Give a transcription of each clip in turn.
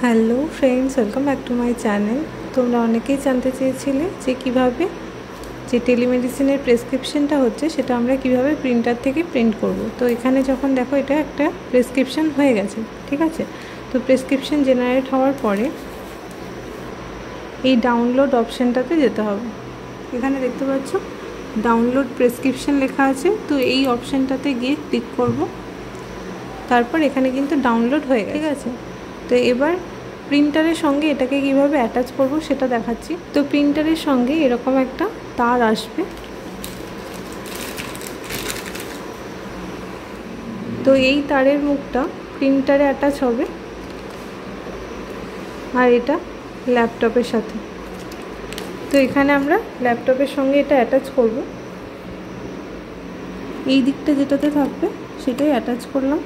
Hello friends, welcome back to my channel. তোমরা অনেকেই জানতে চেয়েছিলে যে কীভাবে যে টেলিমেডিসিনের প্রেসক্রিপশনটা হচ্ছে সেটা আমরা কিভাবে প্রিন্টার থেকে প্রিন্ট করব। তো এখানে যখন দেখো এটা একটা প্রেসক্রিপশন হয়ে গেছে, ঠিক আছে। তো প্রেসক্রিপশন জেনারেট হওয়ার পরে এই ডাউনলোড অপশানটাতে যেতে হবে। এখানে দেখতে পাচ্ছ ডাউনলোড প্রেসক্রিপশন লেখা আছে। তো এই অপশানটাতে গিয়ে ক্লিক করব, তারপর এখানে কিন্তু ডাউনলোড হয়ে গেছে, ঠিক আছে। তো এবার প্রিন্টারের সঙ্গে এটাকে কীভাবে অ্যাটাচ করব সেটা দেখাচ্ছি। তো প্রিন্টারের সঙ্গে এরকম একটা তার আসবে। তো এই তারের মুখটা প্রিন্টারে অ্যাটাচ হবে আর এটা ল্যাপটপের সাথে। তো এখানে আমরা ল্যাপটপের সঙ্গে এটা অ্যাটাচ করব। এই দিকটা যেটাতে থাকবে সেটাই অ্যাটাচ করলাম।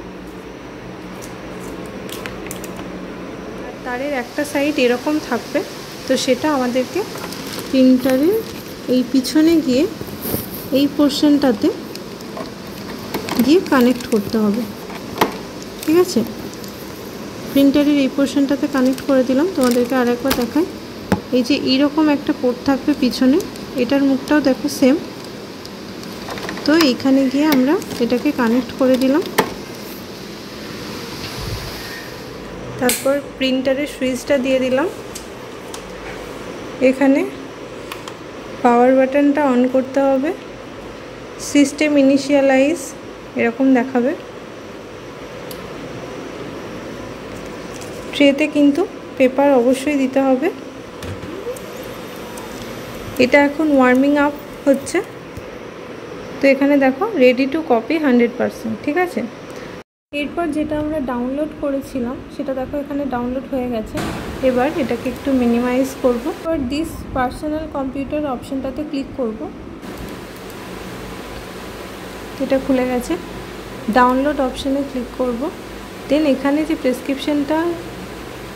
তারের একটা সাইড এরকম থাকবে, তো সেটা আমাদেরকে প্রিন্টারের এই পিছনে গিয়ে এই পোর্শনটাতে গিয়ে কানেক্ট করতে হবে, ঠিক আছে। প্রিন্টারের এই পোর্শনটাতে কানেক্ট করে দিলাম। তোমাদেরকে আরেকবার দেখাই, এই যে এইরকম একটা পোর্ট থাকবে পিছনে, এটার মুখটাও দেখো সেম। তো এইখানে গিয়ে আমরা এটাকে কানেক্ট করে দিলাম। তারপর প্রিন্টারের সুইচটা দিয়ে দিলাম। এখানে পাওয়ার বাটনটা অন করতে হবে। সিস্টেম ইনিশিয়ালাইজ এরকম দেখাবে। ট্রেতে কিন্তু পেপার অবশ্যই দিতে হবে। এটা এখন ওয়ার্মিং আপ হচ্ছে। তো এখানে দেখো রেডি টু কপি 100%, ঠিক আছে। এরপর যেটা আমরা ডাউনলোড করেছিলাম সেটা দেখো এখানে ডাউনলোড হয়ে গেছে। এবার এটাকে একটু মিনিমাইজ করব। এবার দিস পার্সোনাল কম্পিউটার অপশানটাতে ক্লিক করব। এটা খুলে গেছে। ডাউনলোড অপশানে ক্লিক করব। দেন এখানে যে প্রেসক্রিপশনটা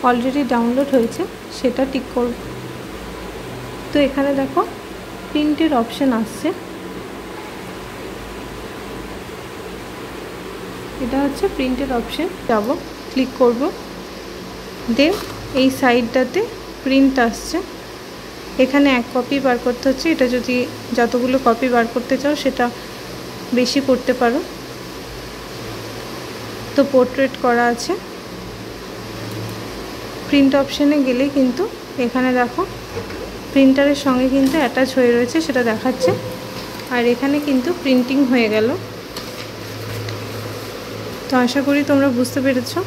অলরেডি ডাউনলোড হয়েছে সেটা টিক করব। তো এখানে দেখো প্রিন্টের অপশান আসছে। এটা হচ্ছে প্রিন্টের অপশান। যাব, ক্লিক করব। দেন এই সাইডটাতে প্রিন্ট আসছে। এখানে এক কপি বার করতে হচ্ছে। এটা যদি যতগুলো কপি বার করতে চাও সেটা বেশি করতে পারো। তো পোর্ট্রেট করা আছে। প্রিন্ট অপশানে গেলে কিন্তু এখানে দেখো প্রিন্টারের সঙ্গে কিন্তু অ্যাটাচ হয়ে রয়েছে সেটা দেখাচ্ছে। আর এখানে কিন্তু প্রিন্টিং হয়ে গেল। তো আশা করি তোমরা বুঝতে পেরেছো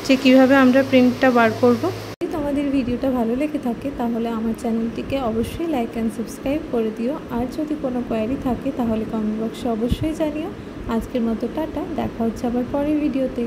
যে কীভাবে আমরা প্রিন্টটা বার করব। যদি তোমাদের ভিডিওটা ভালো লেগে থাকে তাহলে আমার চ্যানেলটিকে অবশ্যই লাইক অ্যান্ড সাবস্ক্রাইব করে দিও। আর যদি কোনো কোয়ারি থাকে তাহলে কমেন্ট বক্সে অবশ্যই জানিও। আজকের মতো টাটা, দেখা হচ্ছে আবার পরের ভিডিওতে।